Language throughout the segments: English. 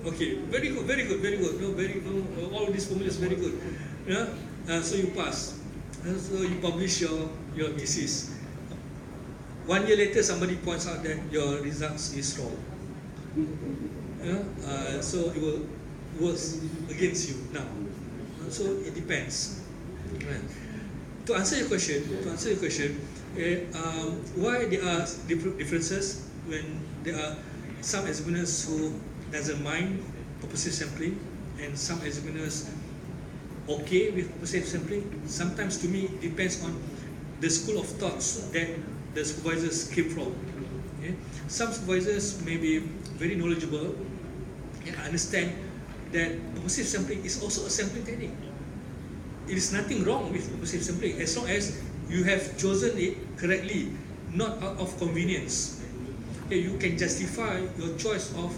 Okay, very good, very good, very good. No, all these formulas very good. Yeah, so you pass. So you publish your thesis. 1 year later, somebody points out that your results is wrong. Yeah, so it will work against you now. So it depends. Right. To answer your question, why there are differences when there are some examiners who doesn't mind purposive sampling and some examiners okay with purposive sampling. Sometimes to me it depends on the school of thoughts that the supervisors came from. Okay? Some supervisors may be very knowledgeable and understand that purposive sampling is also a sampling technique. It is nothing wrong with purposive sampling as long as you have chosen it correctly, not out of convenience. Okay, you can justify your choice of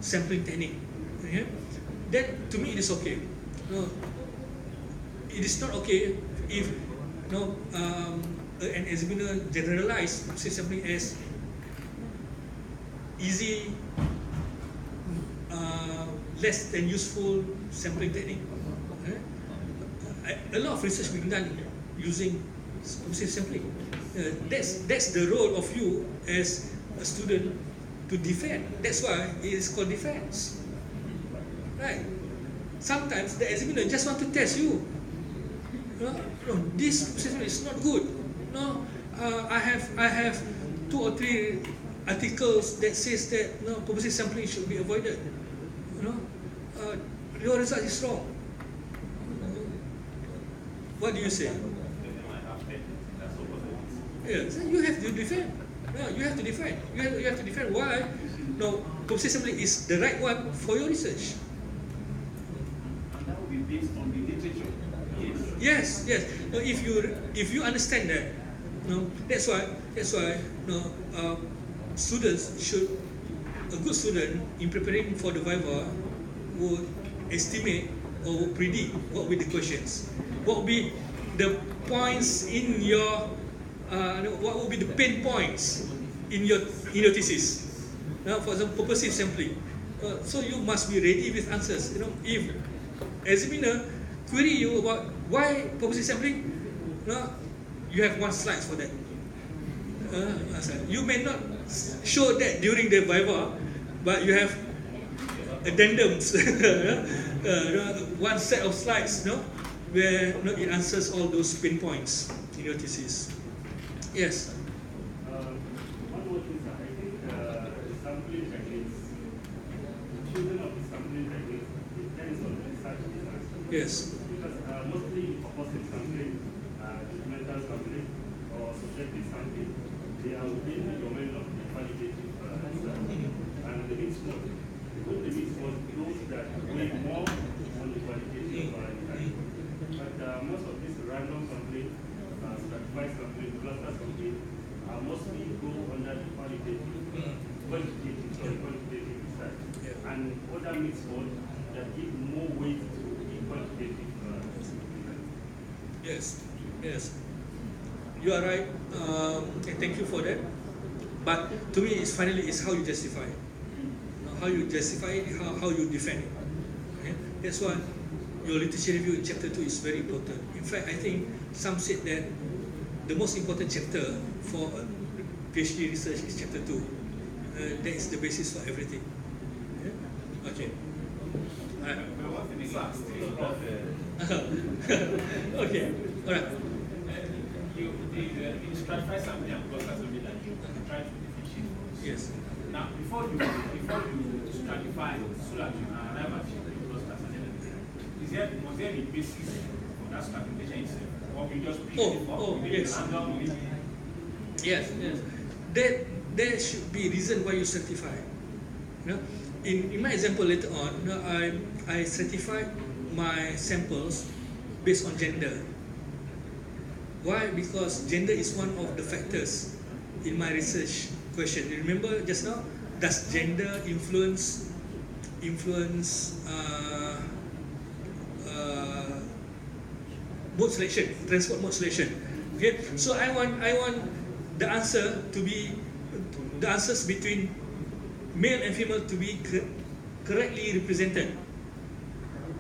sampling technique. Okay? Then to me it is okay. No, it is not okay if an examiner generalize purposive sampling as easy, less than useful sampling technique. Okay? A lot of research being done using purposive sampling. That's the role of you as a student to defend. That's why it is called defense. Right? Sometimes the examiner just want to test you. No, this purposive is not good. No, I have 2 or 3 articles that says that purposive sampling should be avoided. Your result is wrong. What do you say? Yeah, so you have to defend. No, you have to defend. You have to defend why purposive sampling is the right one for your research. And that will be based on the literature. Yes. No, if you understand that, that's why students should, a good student in preparing for the Viva would estimate or would predict what will be the questions, what will be the points in your, what will be the pain points in your thesis. Now, for example, purposive sampling. So you must be ready with answers. If examiner query you about why purposive sampling, you have 1 slide for that. You may not show that during the Viva, but you have addendums, 1 set of slides, where it answers all those pain points in your thesis. Yes. One more thing, sir. I think sampling techniques, choosing of the sampling techniques depends on research design. Yes. Because mostly purposive sampling, judgmental sampling, or subjective sampling, they are within the domain of the qualitative research. And the mixed mode, the mixed mode, those that weigh more on the qualitative side. But most of these random sampling, stratified sampling, cluster sampling, mostly go under the quantitative research. Yeah. And other mixed mode that give more weight to the quantitative research. Yes. You are right. And thank you for that. But to me, it's finally how you justify it. How you justify it, how you defend it. Okay? That's why your literature review in chapter 2 is very important. In fact, I think some said that the most important chapter for PhD research is chapter 2. That is the basis for everything. Okay. Okay. All right. You stratify something and cluster something that you try to differentiate. Yes. Now, before you stratify so that you can arrive at your clusters and everything, was there any basis for that stratification itself? Or we just pick it up, yes. random? Yes. There should be reason why you certify. In my example later on, I certified my samples based on gender. Why? Because gender is one of the factors in my research question. You remember just now? Does gender influence mode selection, transport mode selection? Okay, so I want the answer to be the answers between male and female to be correctly represented.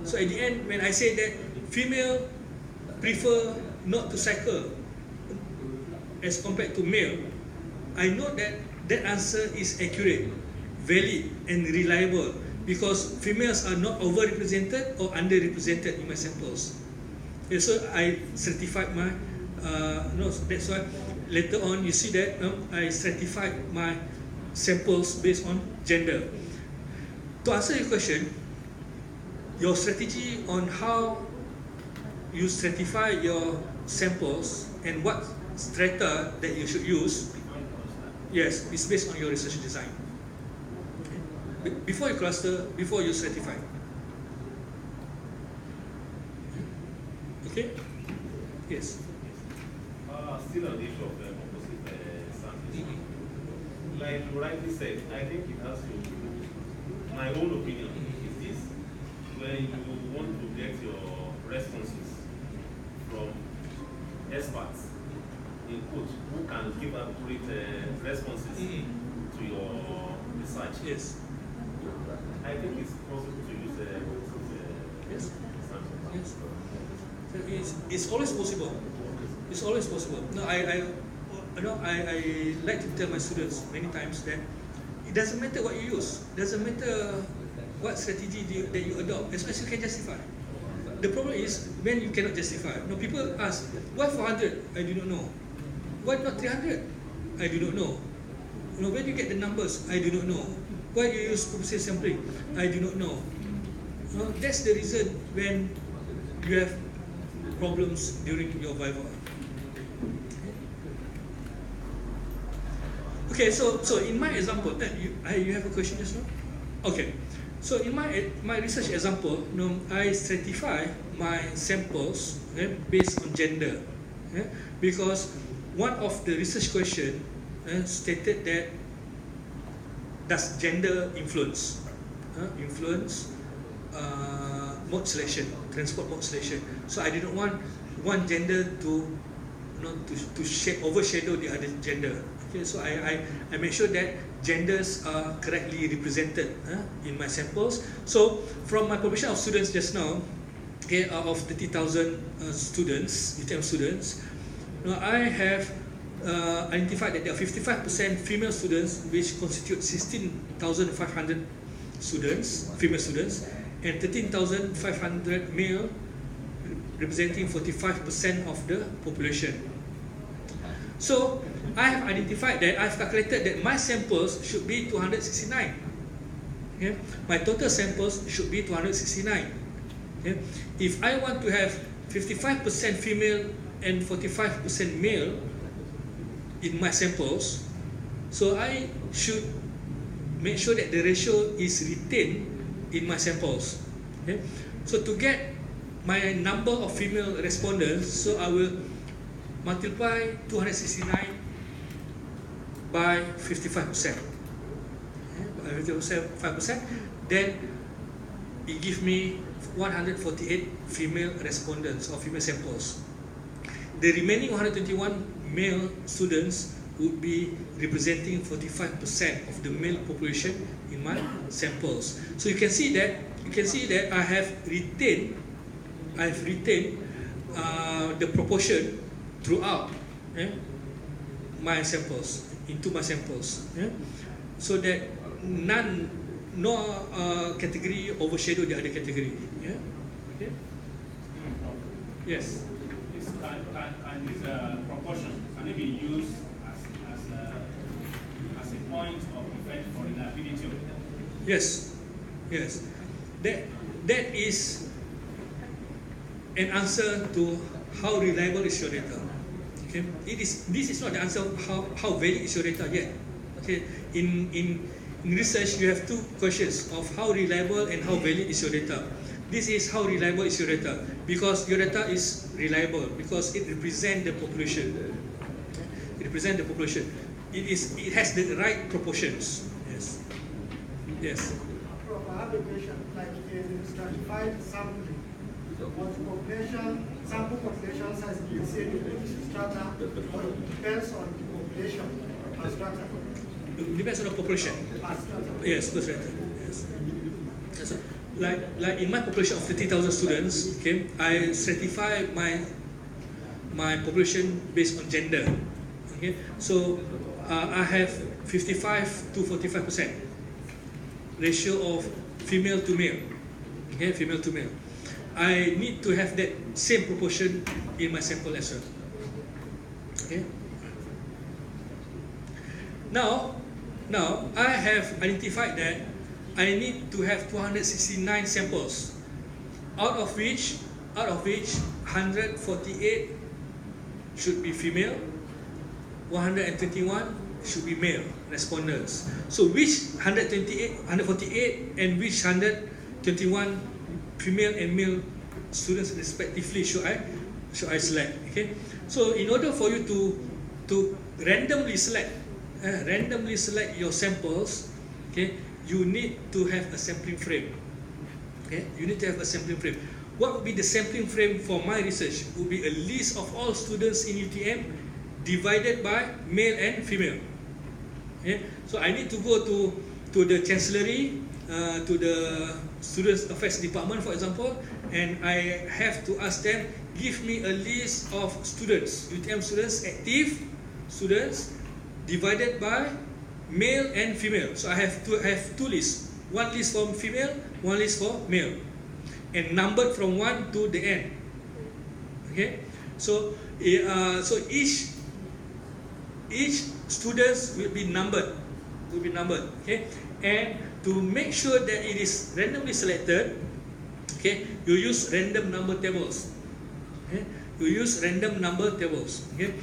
So at the end, when I say that female prefer not to cycle as compared to male, I know that that answer is accurate, valid, and reliable because females are not overrepresented or underrepresented in my samples. Okay, so I certified my, no, that's why later on you see that I certified my samples based on gender. To answer your question, your strategy on how you certify your samples and what strata that you should use, yes, is based on your research design. Okay. Before you cluster, before you certify. Okay? Yes. Still on the issue of the composite sampling. Like you rightly said, I think it has to, my own opinion is this, when you want to get your responses from experts, in quote, who can give accurate responses to your research. Yes. I think it's possible to use Yes. samples. Yes. So it's always possible. It's always possible. No, I like to tell my students many times that it doesn't matter what you use. Doesn't matter what strategy that you adopt, as long as you can justify. The problem is when you cannot justify. No, people ask, why 400? I do not know. Why not 300? I do not know. You know, where do you get the numbers? I do not know. Why do you use purposive sampling? I do not know. That's the reason when you have problems during your viva. Okay, so in my example, you have a question just now? Okay, so in my research example, I stratify my samples based on gender, because one of the research question stated that does gender influence mode selection, transport mode selection. So I didn't want one gender to overshadow the other gender. Okay, so I make sure that genders are correctly represented in my samples. So from my population of students just now, okay, out of 30,000 students, UTM students, I have identified that there are 55% female students, which constitute 16,500 students, female students, and 13,500 male, representing 45% of the population. So I have identified that I've calculated that my samples should be 269. Okay? My total samples should be 269. Okay? If I want to have 55% female and 45% male in my samples, so I should make sure that the ratio is retained in my samples. Okay? So to get my number of female respondents, so I will multiply 269 by 55%. By 55%, then it gives me 148 female respondents or female samples. The remaining 121 male students would be representing 45% of the male population in my samples. So you can see that I have retained the proportion throughout my samples, into my samples, so that no category overshadow the other category. Okay? Yes. Can this proportion can it be used as a point of effect for reliability of data? Yes. That is an answer to how reliable is your data. Okay, this is not the answer of how valid is your data yet. Okay, in research you have two questions of how reliable and how valid is your data. This is how reliable is your data, because your data is reliable because it represents the population. It represents the population. It has the right proportions. Yes. Yes. Prof, I have a question. Like in stratified sampling, was the sample population size the same in each strata, or it depends on the population per strata? It depends on the population. Per strata. Yes, that's right. Yes. like in my population of 30,000 students, okay, I stratify my population based on gender. Okay, so I have 55 to 45% ratio of female to male. Okay, female to male. I need to have that same proportion in my sample as well. Okay. Now I have identified that I need to have 269 samples, out of which 148 should be female, 121 should be male respondents. So which 148 and which 121 female and male students respectively should I select? Okay. So in order for you to randomly select your samples, okay, you need to have a sampling frame. Okay, you need to have a sampling frame. What would be the sampling frame for my research? It would be a list of all students in UTM divided by male and female. Okay, so I need to go to the chancellery, to the students affairs department, for example, and I have to ask them, give me a list of students, UTM students, active students, divided by male and female. So I have two lists. One list for female, one list for male, and numbered from 1 to the end. Okay, so each students will be numbered. Okay, and to make sure that it is randomly selected, okay, you use random number tables. Okay, you use random number tables. Okay.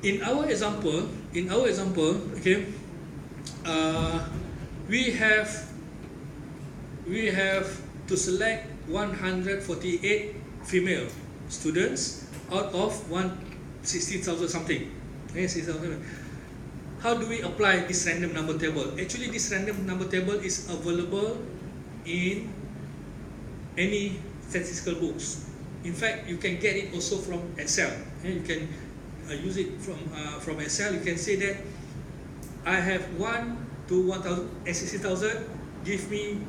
In our example, okay, we have to select 148 female students out of 16,000 something. Okay, 16,000. How do we apply this random number table? Actually, this random number table is available in any statistical books. In fact, you can get it also from Excel. Okay, you can use it from Excel. You can say that I have 1 to 1,060,000. Give me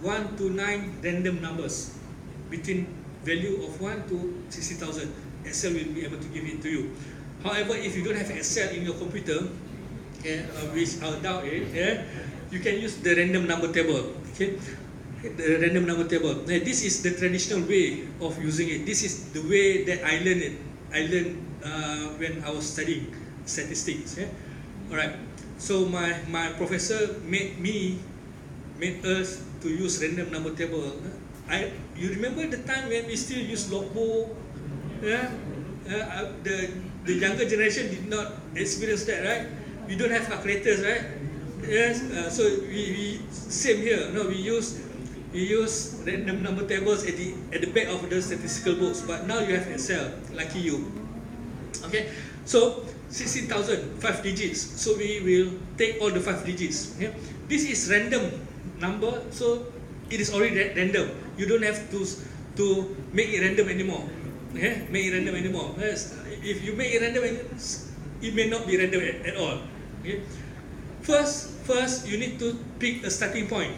1 to 9 random numbers between value of 1 to 60,000. Excel will be able to give it to you. However, if you don't have Excel in your computer, which I doubt it, you can use the random number table. Okay, the random number table. Now, this is the traditional way of using it. This is the way that I learned it. I learned when I was studying statistics. Yeah? All right. So my professor made us to use random number table. You remember the time when we still use logbook? Yeah. The younger generation did not experience that, right? We don't have calculators, right? Yes. So we same here. No, we use random number tables at the back of the statistical books. But now you have Excel. Lucky you. Okay. So 16,000, 5 digits. So we will take all the 5 digits. Okay? This is random number, so it is already random. You don't have to make it random anymore. Okay? Make it random anymore. Yes. If you make it random, it may not be random at all. Okay? First, you need to pick a starting point.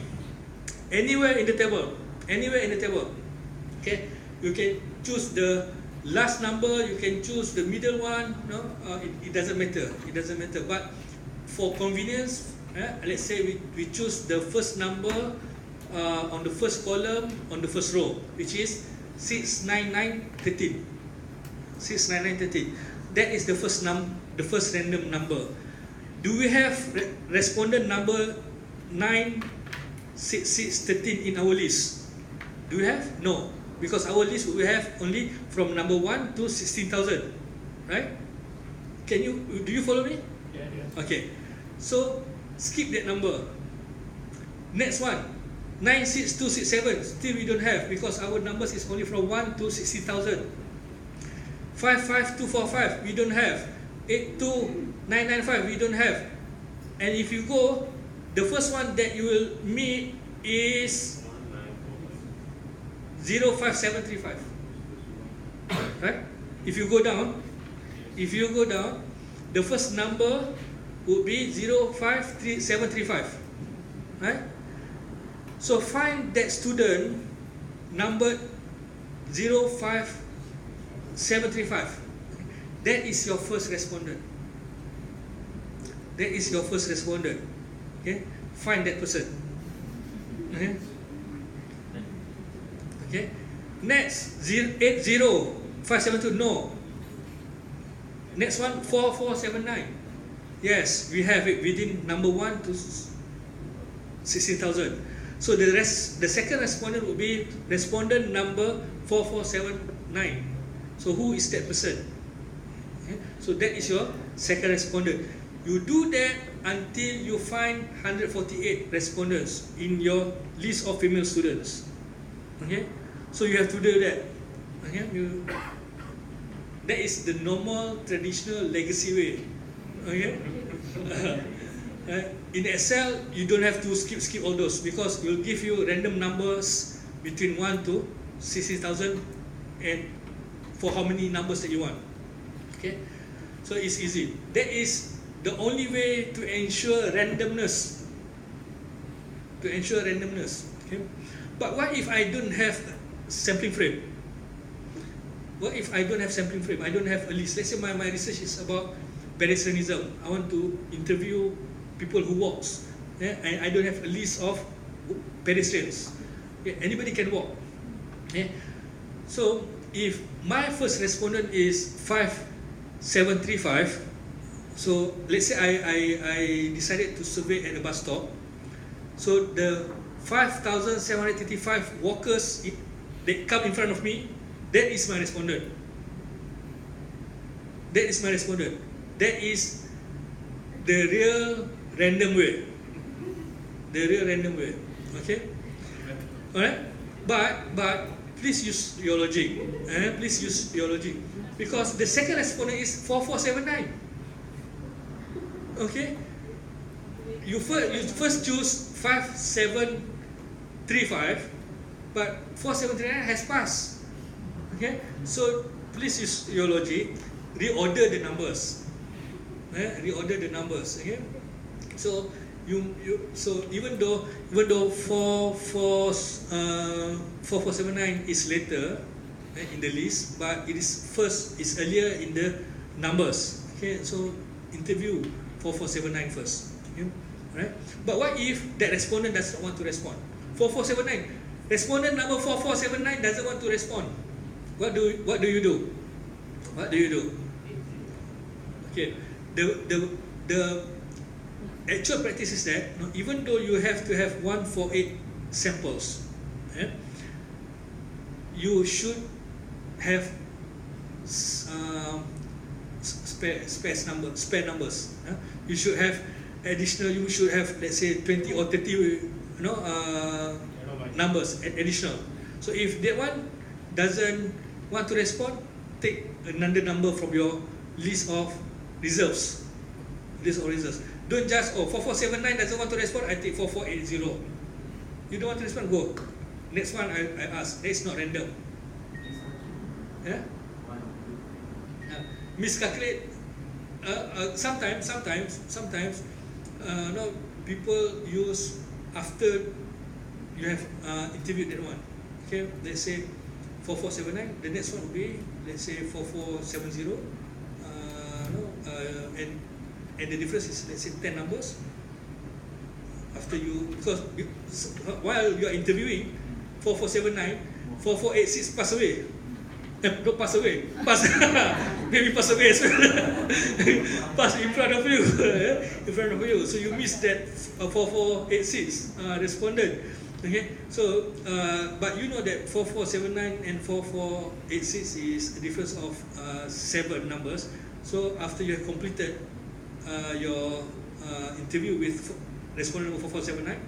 Anywhere in the table. Okay? You can choose the last number, you can choose the middle one. No, it doesn't matter. But for convenience, let's say we choose the first number on the first column on the first row, which is 69913. 69913. That is the first random number. Do we have respondent number 96613 in our list? Do we have? No. Because our list we have only from number 1 to 16,000, right? Do you follow me? Yeah. Okay. So skip that number. Next one, 96267. Still we don't have because our numbers is only from 1 to 60,000. 55245 we don't have. 82995 we don't have. And if you go, the first one that you will meet is 05735. Right? If you go down, the first number would be 053735. Right? So find that student numbered 05735. That is your first respondent. That is your first respondent. Okay, find that person. Okay. Okay. Next 80572. No. Next one 4479. Yes, we have it within number 1 to 16,000. So the second respondent will be respondent number 4479. So who is that person? Okay. So that is your second respondent. You do that until you find 148 respondents in your list of female students. Okay, so you have to do that. Okay, that is the normal, traditional, legacy way. Okay, in Excel you don't have to skip all those because we'll give you random numbers between 1 to 60,000 and for how many numbers that you want. Okay, so it's easy. That is the only way to ensure randomness. Okay? But what if I don't have sampling frame? What if I don't have sampling frame? I don't have a list. Let's say my research is about pedestrianism. I want to interview people who walks. Yeah? And I don't have a list of pedestrians. Okay? Anybody can walk. Okay? So if my first respondent is 5735, so let's say I decided to survey at a bus stop. So the 5,735 walkers that come in front of me, that is my respondent. That is my respondent. That is the real random way. The real random way. Okay? Alright? But please use your logic. Please use your logic. Because the second respondent is 4479. Okay, you first choose 5735, but 4739 has passed. Okay, so please use your logic. Reorder the numbers. Reorder the numbers. Okay, so so even though 4479 is later in the list, but it is earlier in the numbers. Okay, so interview 4479 first. Okay? Right? But what if that respondent does not want to respond? 4479. Respondent number 4479 doesn't want to respond. What do you do? What do you do? Okay. The actual practice is that even though you have to have 148 samples, you should have spare numbers. You should have additional. You should have, let's say, 20 or 30 numbers additional. So if that one doesn't want to respond, take another number from your list of reserves. Don't just 4479 doesn't want to respond, I take 4480. You don't want to respond, go. Next one I ask. That is not random. Yeah. Miscalculate. Sometimes people use after you have interviewed that one. Okay, let's say 4479. The next one will be, let's say, 4470. And the difference is, let's say, 10 numbers. After you, because while you are interviewing 4479, 4486 pass away. Don't pass away. Pass, maybe pass away as well. Pass in front of you, in front of you. So you miss that 4486 respondent. Okay. So, but you know that 4479 and 4486 is a difference of 7 numbers. So after you have completed your interview with respondent number 4479,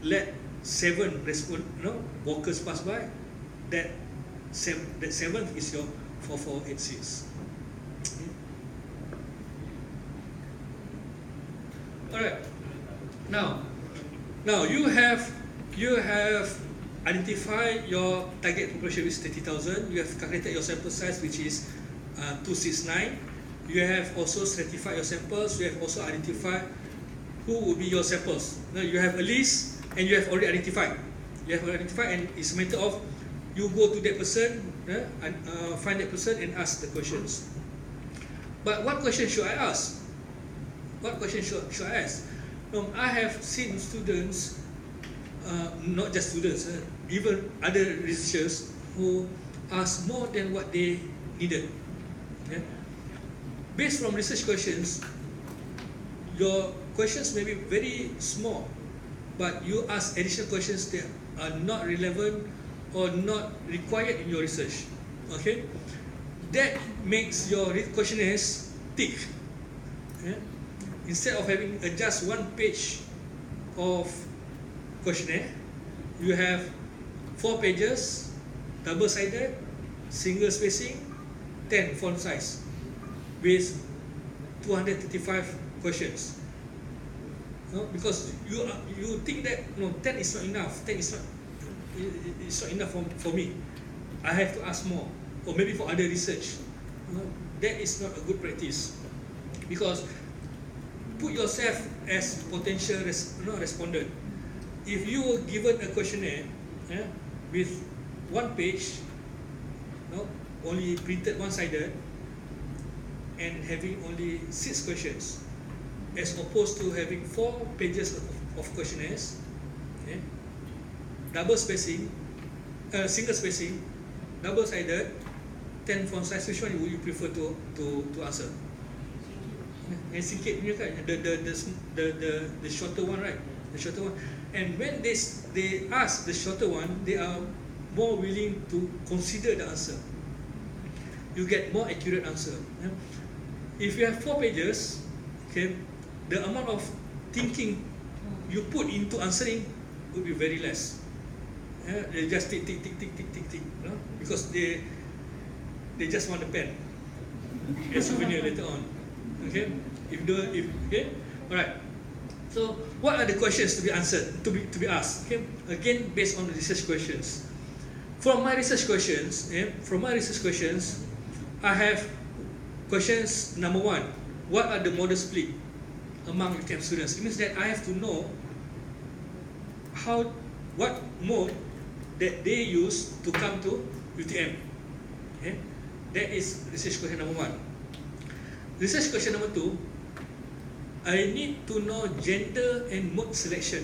let 7 walkers pass by. That 7th is your 4486. Okay. Alright. Now you have identified your target population, which is 30,000. You have calculated your sample size, which is 269. You have also stratified your samples. You have also identified who will be your samples. Now you have a list and you have already identified. You have already identified, and it's a matter of you go to that person, and find that person and ask the questions. But what question should I ask? What question should I ask? I have seen students, not just students, even other researchers who ask more than what they needed. Yeah? Based from research questions, your questions may be very small, but you ask additional questions that are not relevant or not required in your research. Okay, that makes your questionnaires thick. Yeah? Instead of having just one page of questionnaire, you have 4 pages, double-sided, single spacing, 10 font size, with 235 questions. No? Because you think that 10 is not enough. 10 is not. It's not enough for me. I have to ask more, or maybe for other research. That is not a good practice, because put yourself as potential respondent. If you were given a questionnaire with 1 page, only printed one-sided, and having only 6 questions, as opposed to having 4 pages of questionnaires, double spacing, single spacing, double-sided, 10 font size, which one would you prefer to answer? And sikit punya kan, the shorter one, right? The shorter one. And when they ask the shorter one, they are more willing to consider the answer. You get more accurate answer. If you have 4 pages, okay, the amount of thinking you put into answering will be very less. They just tick, because they just want a pen as souvenir later on. Okay, okay, all right. So, what are the questions to be answered, to be asked? Okay, again, based on the research questions. From my research questions, I have questions number 1. What are the model split among UTM students? It means that I have to know what mode that they use to come to UTM. Okay? That is research question number 1. Research question number 2, I need to know gender and mode selection.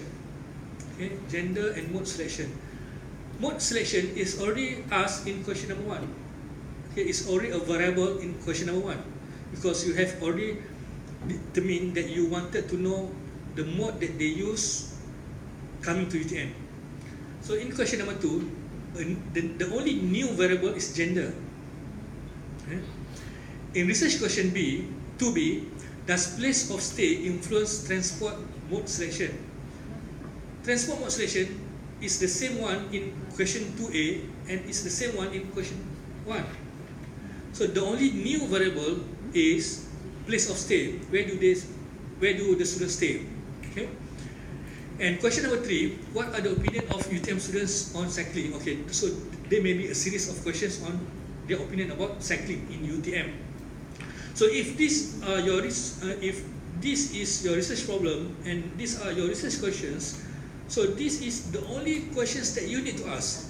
Okay? Gender and mode selection. Mode selection is already asked in question number 1. Okay? It's already a variable in question number 1, because you have already determined that you wanted to know the mode that they use coming to UTM. So in question number 2, the only new variable is gender. Okay? In research question 2B, does place of stay influence transport mode selection? Transport mode selection is the same one in question 2A and is the same one in question 1. So the only new variable is place of stay. Where do the students stay? Okay. And question number 3, what are the opinion of UTM students on cycling? Okay, so there may be a series of questions on their opinion about cycling in UTM. So if this is your research problem and these are your research questions, so this is the only questions that you need to ask.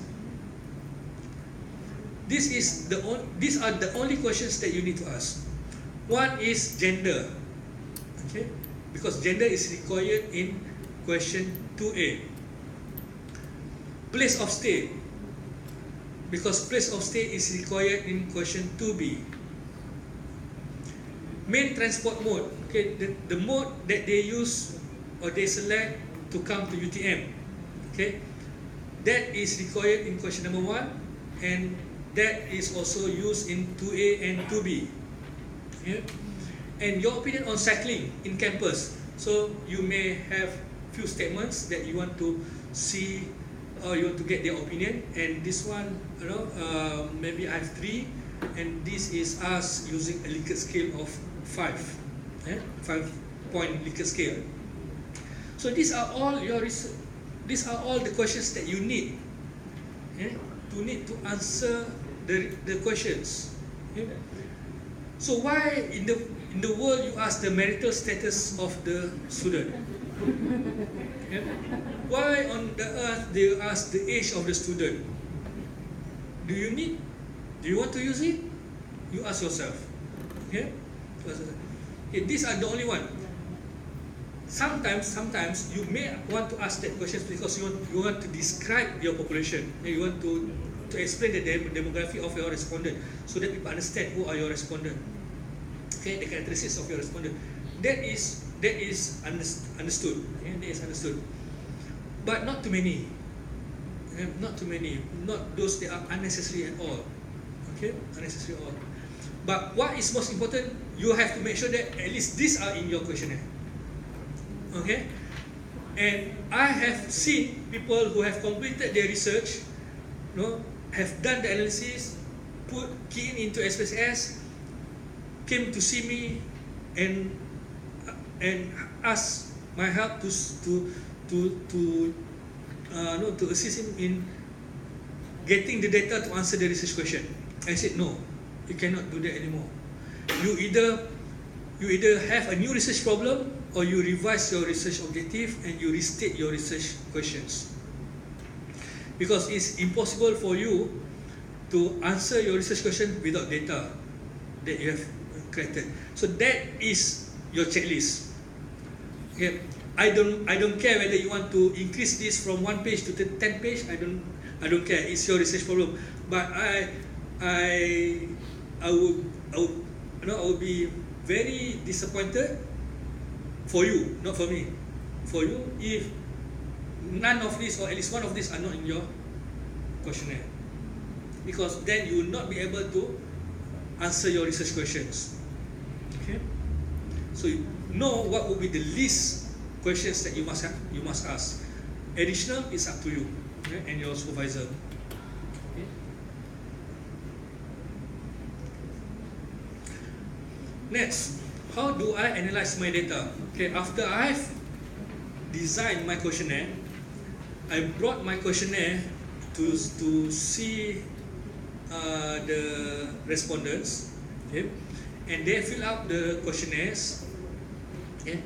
These are the only questions that you need to ask. One is gender, okay, because gender is required in question 2A. Place of stay, because place of stay is required in question 2B. Main transport mode, okay, the mode that they use or they select to come to UTM, okay, that is required in question number 1, and that is also used in 2A and 2B. Okay? And your opinion on cycling in campus, so you may have few statements that you want to see or you want to get their opinion, and this one, maybe I have 3, and this is us using a Likert scale of 5, 5-point Likert scale. So these are all the questions that you need, to answer the questions. Okay? So why in the world you ask the marital status of the student? Yeah? Why on the earth they ask the age of the student? Do you need? Do you want to use it? You ask yourself. Okay? Okay, these are the only one. Sometimes you may want to ask that question because you want to describe your population. You want to explain the demography of your respondent so that people understand who are your respondent. Okay, the characteristics of your respondent. That is understood. Okay? That is understood. But not too many. Okay? Not too many. Not those that are unnecessary at all. Okay, unnecessary at all. But what is most important, you have to make sure that at least these are in your questionnaire. Okay? And I have seen people who have completed their research, have done the analysis, key into SPSS, came to see me and ask my help to assist him in getting the data to answer the research question. I said no, you cannot do that anymore. You either have a new research problem or you revise your research objective and you restate your research questions. Because it's impossible for you to answer your research question without data that you have collected. So that is your checklist. Okay. I don't care whether you want to increase this from 1 page to 10 page. I don't care. It's your research problem. But I would be very disappointed for you, not for me. For you, if none of these or at least one of these are not in your questionnaire, because then you will not be able to answer your research questions. Okay, so you know what would be the least questions that you must ask. Additional is up to you, okay, and your supervisor. Okay. Next, how do I analyze my data? Okay, after I've designed my questionnaire, I brought my questionnaire to see the respondents, okay, and they fill out the questionnaires